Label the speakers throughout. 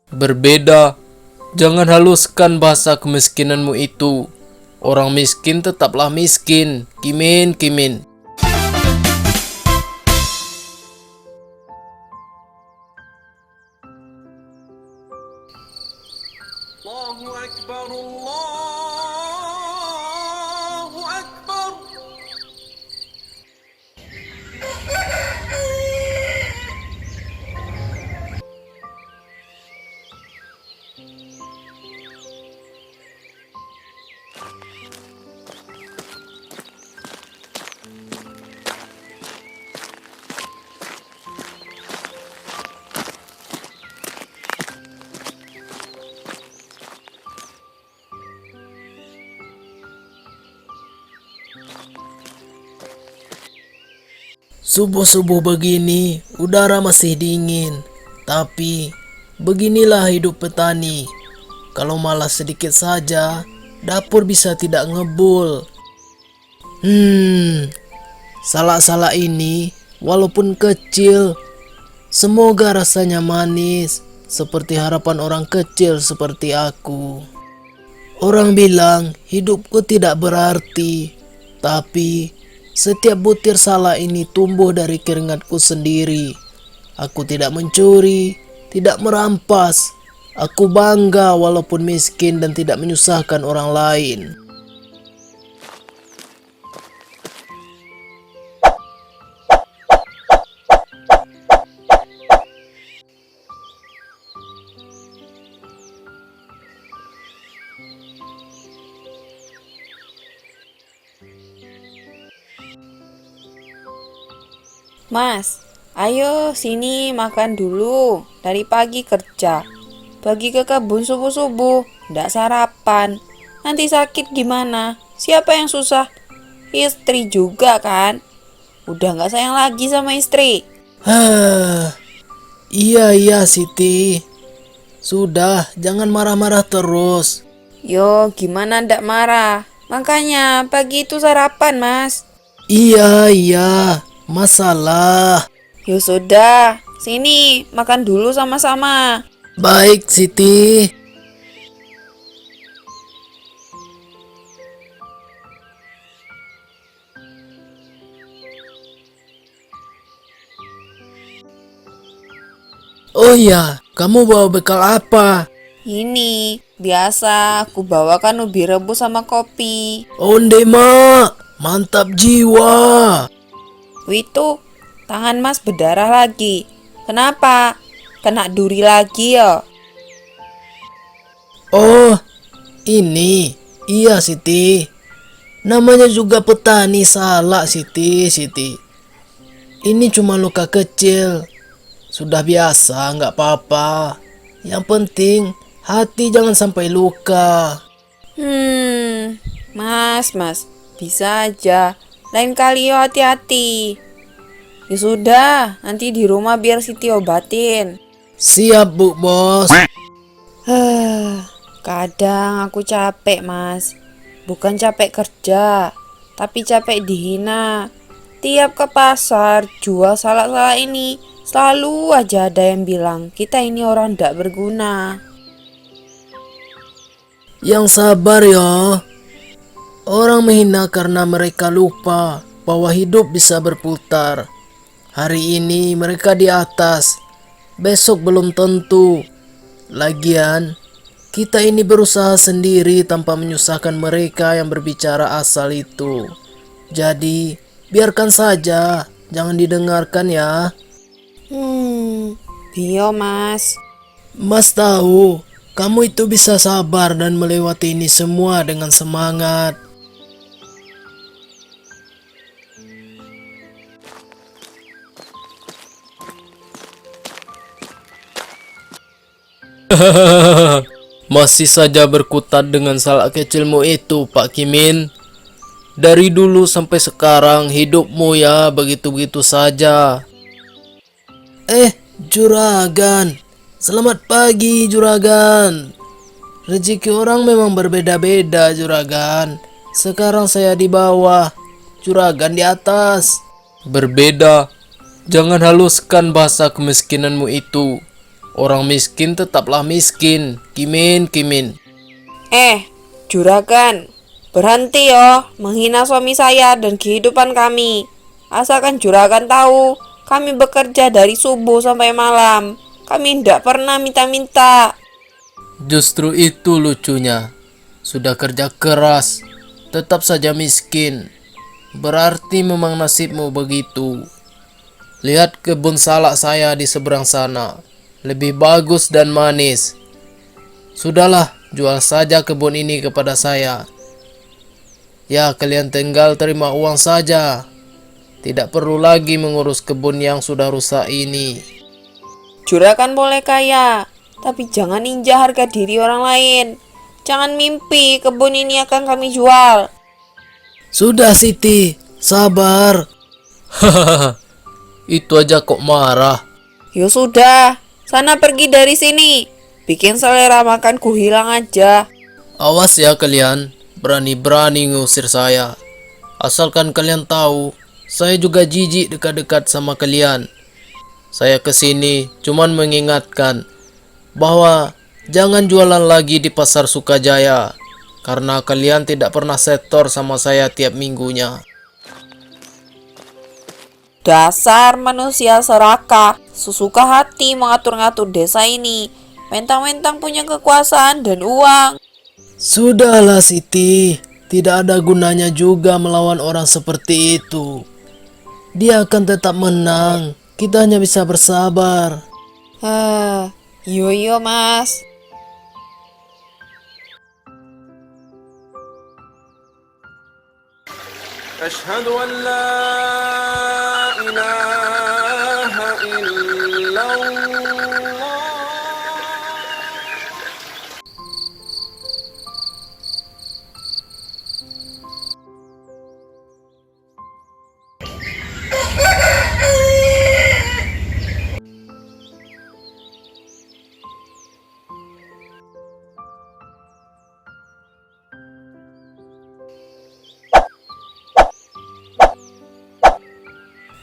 Speaker 1: Berbeda, jangan haluskan bahasa kemiskinanmu itu. Orang miskin tetaplah miskin. Kimin, Kimin.
Speaker 2: Allahu Akbar, Allahu Akbar.
Speaker 3: Subuh-subuh begini, udara masih dingin. Tapi, beginilah hidup petani. Kalau malas sedikit saja, dapur bisa tidak ngebul. Salak-salak ini, walaupun kecil, semoga rasanya manis, seperti harapan orang kecil seperti aku. Orang bilang hidupku tidak berarti, tapi setiap butir salak ini tumbuh dari keringatku sendiri. Aku tidak mencuri, tidak merampas. Aku bangga walaupun miskin dan tidak menyusahkan orang lain.
Speaker 4: Mas, ayo sini makan dulu. Dari pagi kerja. Pergi ke kebun subuh-subuh. Ndak sarapan. Nanti sakit gimana? Siapa yang susah? Istri juga kan? Udah gak sayang lagi sama istri.
Speaker 3: Iya Siti. Sudah, jangan marah-marah terus.
Speaker 4: Yo, gimana ndak marah? Makanya pagi itu sarapan, Mas.
Speaker 3: Iya, masalah.
Speaker 4: Yo sudah, sini makan dulu sama-sama.
Speaker 3: Baik Siti. Oh iya, kamu bawa bekal apa?
Speaker 4: Ini, biasa aku bawakan ubi rebus sama kopi.
Speaker 3: Onde mak, mantap jiwa.
Speaker 4: Itu, tangan Mas berdarah lagi. Kenapa? Kena duri lagi ya?
Speaker 3: Oh, ini. Iya Siti. Namanya juga petani salak Siti. Ini cuma luka kecil. Sudah biasa, nggak apa-apa. Yang penting hati jangan sampai luka.
Speaker 4: Mas, bisa aja. Lain kali yo hati-hati. Ya sudah, nanti di rumah biar Siti obatin.
Speaker 3: Siap Bu Bos.
Speaker 4: Kadang aku capek, Mas. Bukan capek kerja, tapi capek dihina. Tiap ke pasar jual salak-salak ini, selalu aja ada yang bilang kita ini orang tidak berguna.
Speaker 3: Yang sabar ya. Orang menghina karena mereka lupa bahwa hidup bisa berputar. Hari ini mereka di atas, besok belum tentu. Lagian, kita ini berusaha sendiri tanpa menyusahkan mereka yang berbicara asal itu. Jadi, biarkan saja, jangan didengarkan ya.
Speaker 4: Iya, Mas.
Speaker 3: Mas tahu, kamu itu bisa sabar dan melewati ini semua dengan semangat.
Speaker 1: Masih saja berkutat dengan salak kecilmu itu, Pak Kimin. Dari dulu sampai sekarang hidupmu ya begitu-begitu saja.
Speaker 3: Juragan. Selamat pagi, Juragan. Rezeki orang memang berbeda-beda, Juragan. Sekarang saya di bawah, Juragan di atas.
Speaker 1: Berbeda, jangan haluskan bahasa kemiskinanmu itu. Orang miskin tetaplah miskin, Kimin, Kimin.
Speaker 4: Juragan, berhenti yo menghina suami saya dan kehidupan kami. Asalkan juragan tahu, kami bekerja dari subuh sampai malam. Kami tidak pernah minta-minta.
Speaker 1: Justru itu lucunya. Sudah kerja keras, tetap saja miskin. Berarti memang nasibmu begitu. Lihat kebun salak saya di seberang sana. Lebih bagus dan manis. Sudahlah, jual saja kebun ini kepada saya. Ya, kalian tinggal terima uang saja. Tidak perlu lagi mengurus kebun yang sudah rusak ini.
Speaker 4: Juragan boleh kaya, tapi jangan injak harga diri orang lain. Jangan mimpi kebun ini akan kami jual.
Speaker 3: Sudah Siti, sabar.
Speaker 1: Itu aja kok marah.
Speaker 4: Ya sudah, sana pergi dari sini. Bikin selera makanku hilang aja.
Speaker 1: Awas ya kalian, berani-berani ngusir saya. Asalkan kalian tahu, saya juga jijik dekat-dekat sama kalian. Saya kesini cuman mengingatkan bahwa jangan jualan lagi di Pasar Sukajaya, karena kalian tidak pernah setor sama saya tiap minggunya.
Speaker 4: Dasar manusia serakah, sesuka hati mengatur-ngatur desa ini. Mentang-mentang punya kekuasaan dan uang.
Speaker 3: Sudahlah Siti, tidak ada gunanya juga melawan orang seperti itu. Dia akan tetap menang. Kita hanya bisa bersabar.
Speaker 4: Yo mas.
Speaker 2: أشهد أن لا إله إلا الله.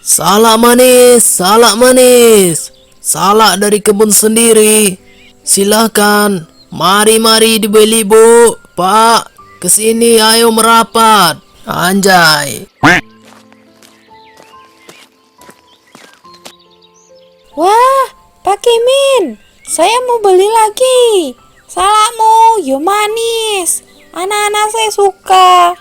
Speaker 3: Salak manis, salak manis. Salak dari kebun sendiri. Silakan, mari dibeli Bu. Pak, kesini ayo merapat. Anjay.
Speaker 4: Wah, Pak Kimin, saya mau beli lagi. Salakmu, yo manis. Anak-anak saya suka.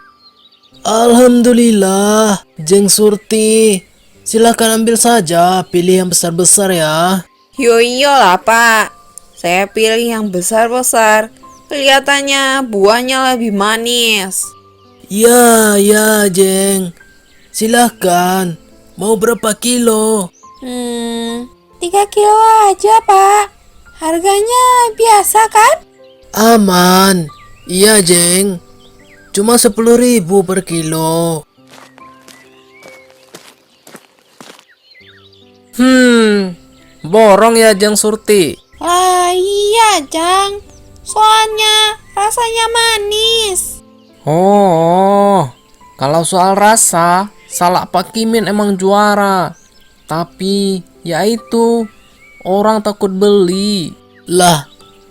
Speaker 3: Alhamdulillah, Jeng Surti. Silakan ambil saja, pilih yang besar-besar ya.
Speaker 4: Yo iyalah Pak, saya pilih yang besar-besar. Kelihatannya buahnya lebih manis.
Speaker 3: Ya, Jeng. Silakan. Mau berapa kilo?
Speaker 4: 3 kilo aja Pak. Harganya biasa kan?
Speaker 3: Aman. Iya, Jeng. Cuma 10.000 per kilo.
Speaker 1: Borong ya Jeng Surti.
Speaker 4: Lah iya Jang, soalnya rasanya manis.
Speaker 1: Oh, kalau soal rasa, salak Pak Kimin emang juara. Tapi, ya itu, orang takut beli.
Speaker 3: Lah,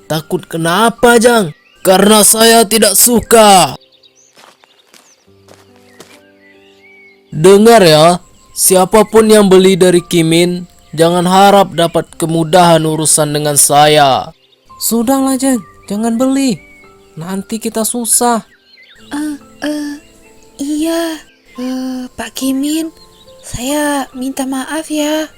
Speaker 3: takut kenapa, Jang? Karena saya tidak suka.
Speaker 1: Dengar ya, siapapun yang beli dari Kimin, jangan harap dapat kemudahan urusan dengan saya. Sudahlah Jeng, jangan beli. Nanti kita susah.
Speaker 4: Iya, Pak Kimin, saya minta maaf ya.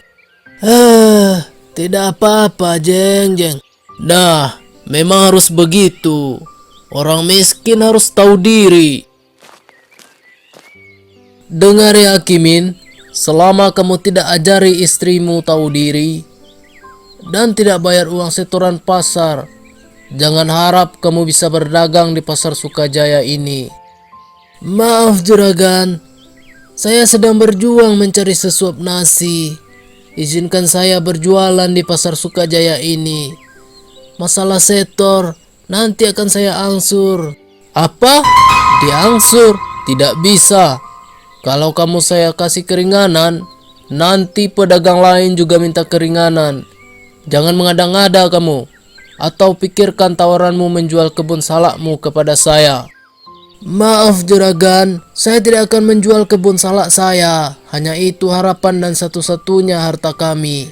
Speaker 3: Tidak apa-apa, Jeng. Nah, memang harus begitu. Orang miskin harus tahu diri.
Speaker 1: Dengar ya Kimin, selama kamu tidak ajari istrimu tahu diri dan tidak bayar uang setoran pasar, jangan harap kamu bisa berdagang di Pasar Sukajaya ini.
Speaker 3: Maaf juragan, saya sedang berjuang mencari sesuap nasi. Izinkan saya berjualan di Pasar Sukajaya ini. Masalah setor nanti akan saya angsur.
Speaker 1: Apa? Diangsur? Tidak bisa. Kalau kamu saya kasih keringanan, nanti pedagang lain juga minta keringanan. Jangan mengada-ngada kamu, atau pikirkan tawaranmu menjual kebun salakmu kepada saya.
Speaker 3: Maaf juragan, saya tidak akan menjual kebun salak saya. Hanya itu harapan dan satu-satunya harta kami.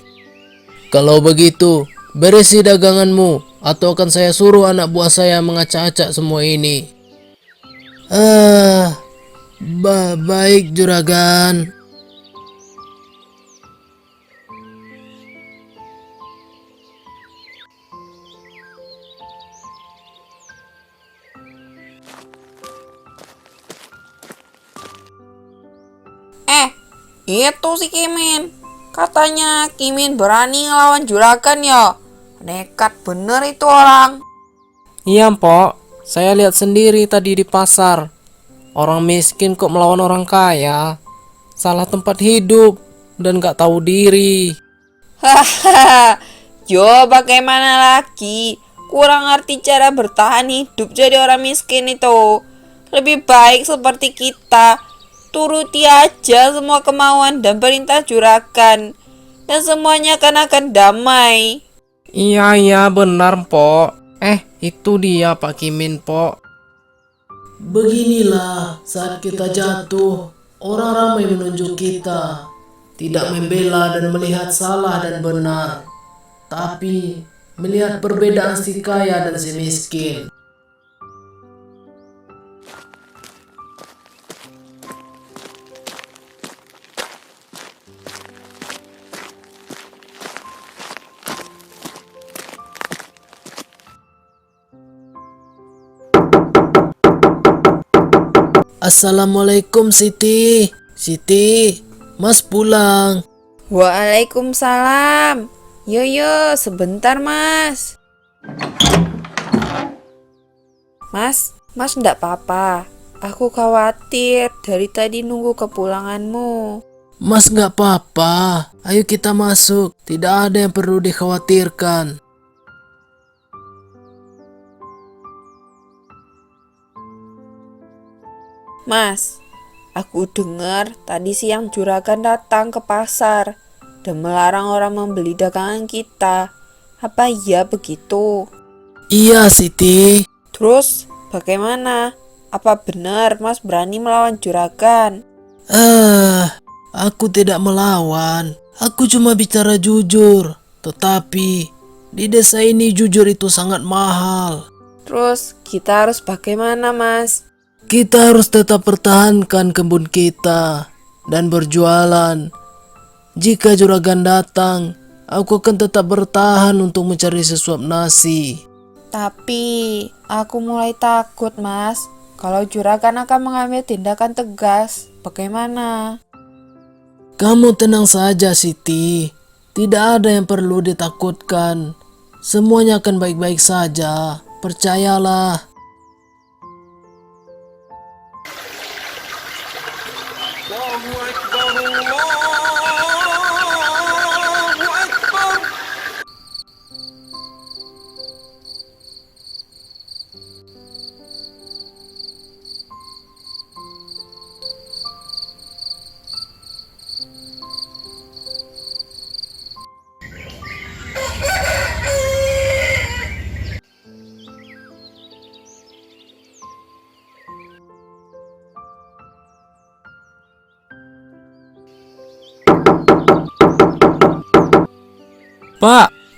Speaker 1: Kalau begitu, berisi daganganmu, atau akan saya suruh anak buah saya mengacak-acak semua ini.
Speaker 3: Baik juragan.
Speaker 4: Itu si Kimin. Katanya Kimin berani ngelawan juragan ya. Nekat bener itu orang.
Speaker 1: Iya, Mpok. Saya lihat sendiri tadi di pasar. Orang miskin kok melawan orang kaya. Salah tempat hidup dan gak tahu diri.
Speaker 4: Hahaha. Yo, bagaimana lagi? Kurang ngerti cara bertahan hidup jadi orang miskin itu. Lebih baik seperti kita. Turuti aja semua kemauan dan perintah juragan. Dan semuanya akan damai.
Speaker 1: Iya, benar, Mpok. Itu dia Pak Kimin, Pok.
Speaker 3: Beginilah saat kita jatuh, orang ramai menunjuk kita. Tidak membela dan melihat salah dan benar, tapi melihat perbedaan si kaya dan si miskin. Assalamualaikum Siti. Siti, Mas pulang.
Speaker 4: Waalaikumsalam. Yo, sebentar mas. Mas ndak apa-apa. Aku khawatir dari tadi nunggu kepulanganmu.
Speaker 3: Mas gak apa-apa. Ayo kita masuk. Tidak ada yang perlu dikhawatirkan.
Speaker 4: Mas, aku dengar tadi siang juragan datang ke pasar dan melarang orang membeli dagangan kita. Apa iya begitu?
Speaker 3: Iya Siti.
Speaker 4: Terus bagaimana? Apa benar mas berani melawan juragan?
Speaker 3: Aku tidak melawan. Aku cuma bicara jujur. Tetapi di desa ini jujur itu sangat mahal.
Speaker 4: Terus kita harus bagaimana mas?
Speaker 3: Kita harus tetap pertahankan kebun kita dan berjualan. Jika juragan datang, aku akan tetap bertahan untuk mencari sesuap nasi.
Speaker 4: Tapi aku mulai takut mas. Kalau juragan akan mengambil tindakan tegas, bagaimana?
Speaker 3: Kamu tenang saja Siti. Tidak ada yang perlu ditakutkan. Semuanya akan baik-baik saja. Percayalah.
Speaker 2: الله أكبر الله أكبر.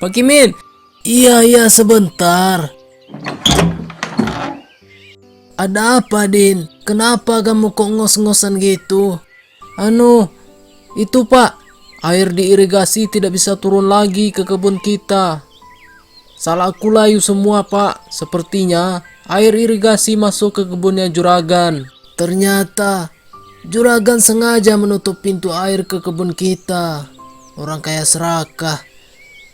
Speaker 1: Pak Kimin.
Speaker 3: Iya, sebentar. Ada apa, Din? Kenapa kamu kok ngos-ngosan gitu?
Speaker 1: Itu Pak, air di irigasi tidak bisa turun lagi ke kebun kita. Salah aku layu semua Pak, sepertinya air irigasi masuk ke kebunnya juragan.
Speaker 3: Ternyata juragan sengaja menutup pintu air ke kebun kita. Orang kaya serakah.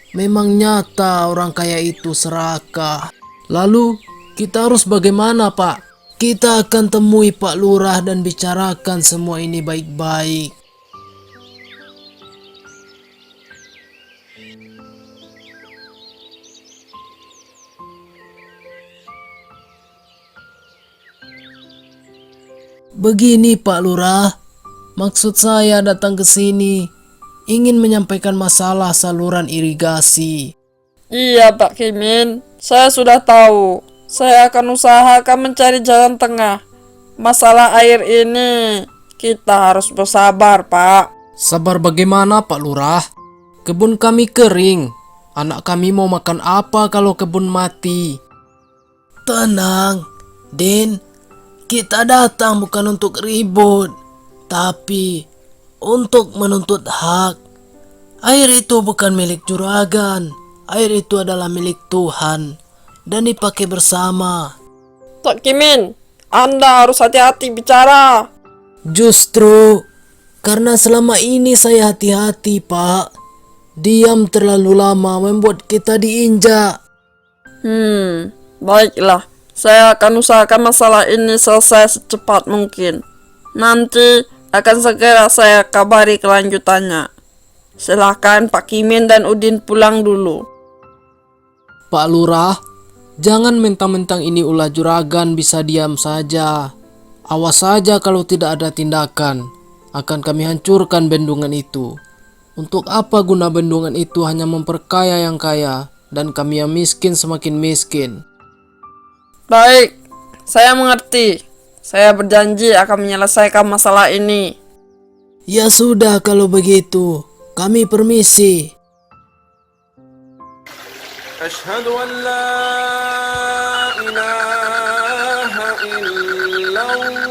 Speaker 3: Memang nyata orang kaya itu serakah.
Speaker 1: Lalu kita harus bagaimana Pak?
Speaker 3: Kita akan temui Pak Lurah dan bicarakan semua ini baik-baik. Begini Pak Lurah, maksud saya datang ke sini. ingin menyampaikan masalah saluran irigasi.
Speaker 5: Iya Pak Kimin, saya sudah tahu. Saya akan usahakan mencari jalan tengah. Masalah air ini, kita harus bersabar Pak.
Speaker 1: Sabar bagaimana Pak Lurah? Kebun kami kering. Anak kami mau makan apa kalau kebun mati?
Speaker 3: Tenang, Din. Kita datang bukan untuk ribut, tapi untuk menuntut hak. Air itu bukan milik juragan. Air itu adalah milik Tuhan dan dipakai bersama.
Speaker 5: Pak Kimin, Anda harus hati-hati bicara.
Speaker 3: Justru karena selama ini saya hati-hati, Pak. Diam terlalu lama membuat kita diinjak.
Speaker 5: Baiklah. Saya akan usahakan masalah ini selesai secepat mungkin. Nanti akan segera saya kabari kelanjutannya. Silahkan Pak Kimin dan Udin pulang dulu.
Speaker 1: Pak Lurah, jangan mentang-mentang ini ulah juragan bisa diam saja. Awas saja kalau tidak ada tindakan. Akan kami hancurkan bendungan itu. Untuk apa guna bendungan itu hanya memperkaya yang kaya dan kami yang miskin semakin miskin.
Speaker 5: Baik, saya mengerti. Saya berjanji akan menyelesaikan masalah ini.
Speaker 3: Ya sudah kalau begitu, kami permisi.
Speaker 2: أشهد أن لا إله إلا الله.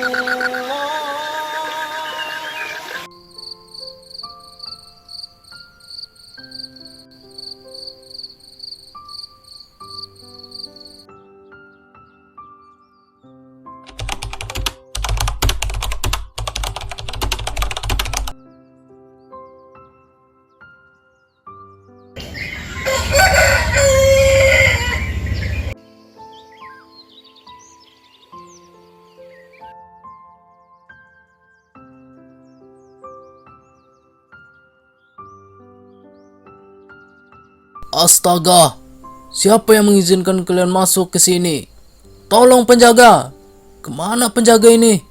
Speaker 1: Astaga, siapa yang mengizinkan kalian masuk ke sini? Tolong penjaga. Kemana penjaga ini?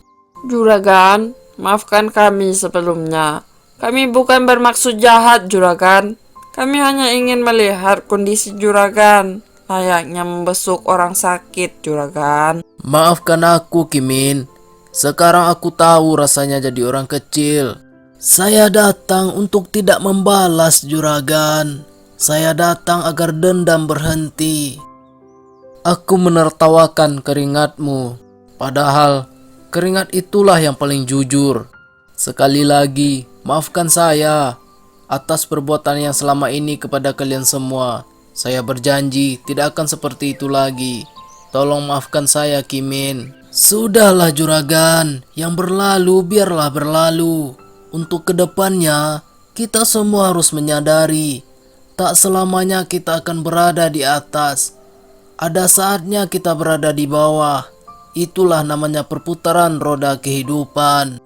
Speaker 5: Juragan, maafkan kami sebelumnya. Kami bukan bermaksud jahat, Juragan. Kami hanya ingin melihat kondisi Juragan. Layaknya membesuk orang sakit, Juragan.
Speaker 1: Maafkan aku, Kimin. Sekarang aku tahu rasanya jadi orang kecil.
Speaker 3: Saya datang untuk tidak membalas, juragan. Saya datang agar dendam berhenti.
Speaker 1: Aku menertawakan keringatmu. Padahal keringat itulah yang paling jujur. Sekali lagi, maafkan saya atas perbuatan yang selama ini kepada kalian semua. Saya berjanji tidak akan seperti itu lagi. Tolong maafkan saya, Kimin.
Speaker 3: Sudahlah juragan, yang berlalu biarlah berlalu. Untuk kedepannya, kita semua harus menyadari, tak selamanya kita akan berada di atas. Ada saatnya kita berada di bawah. Itulah namanya perputaran roda kehidupan.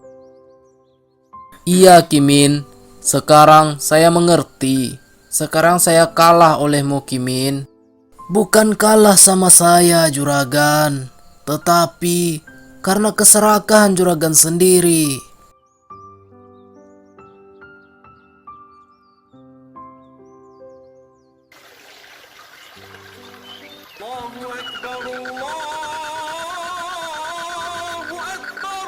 Speaker 1: Iya, Kimin. Sekarang saya mengerti. Sekarang saya kalah olehmu, Kimin.
Speaker 3: Bukan kalah sama saya, juragan, tetapi karena keserakahan juragan sendiri.
Speaker 2: الله أكبر الله أكبر.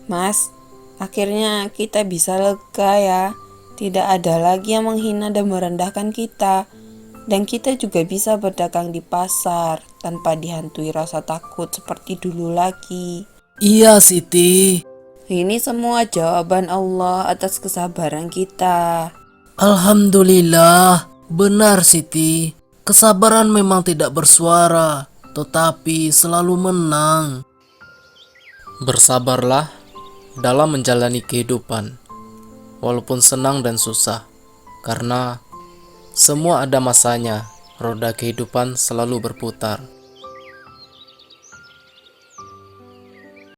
Speaker 4: Mas, akhirnya kita bisa lega ya. Tidak ada lagi yang menghina dan merendahkan kita. Dan kita juga bisa berdagang di pasar tanpa dihantui rasa takut seperti dulu lagi.
Speaker 3: Iya, Siti.
Speaker 4: Ini semua jawaban Allah atas kesabaran kita.
Speaker 3: Alhamdulillah, benar Siti. Kesabaran memang tidak bersuara, tetapi selalu menang.
Speaker 1: Bersabarlah dalam menjalani kehidupan, walaupun senang dan susah, karena semua ada masanya roda kehidupan selalu berputar.